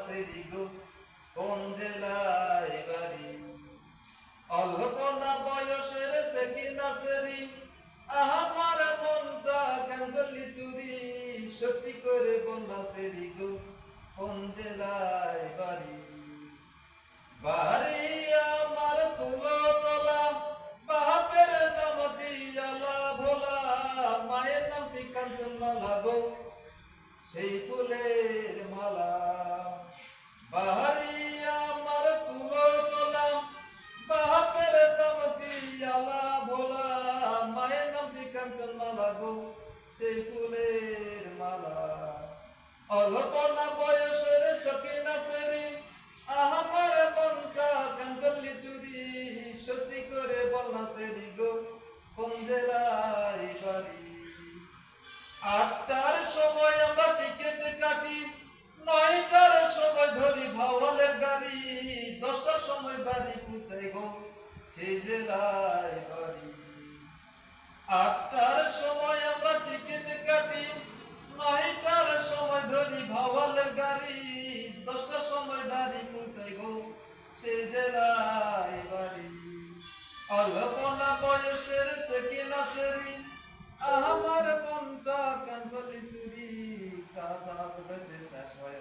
সেরি গো কোন জেলায় বাড়ি অল্প না বয়সের সেকিনা সেরি আমার মনটা কেন করলি চুরি সত্যি করে বন্যা সেরি গো কোন জেলায় বাড়ি বাড়ি আমার ফুলতলা বাপের নামটি আলা ভোলা মায়ের নামটি কাঞ্চনমালা গো সেই ফুলের মালা বাড়ি আমার ফুলতলা বাপের নামটি আলা ভোলা মায়ের নামটি কাঞ্চনমালা গো সেই ফুলের মালা অল্প না বয়সের সকিনা সেরি আমার মনটা কেন করলি চুরি সত্যি করে বল না সেরি গো কোন জেলায় বাড়ি ৮টার সময় আমরা টিকিট কাটি ৯টার সময় ধরি ভাওয়ালের গাড়ি ১০টার সময় বাড়ি পৌঁছাই গো সেই জেলায় বাড়ি ৮টার সময় আমরা টিকিট কাটি ৯টার সময় ধরি ভাওয়ালের গাড়ি ১০টার সময় বাড়ি পৌঁছাই গো সেই জেলায় বাড়ি অল্প না বয়সের সেকিনা সেরি আমার মনটা কেন করলি চুরি কাজ গেছে শেষ হয়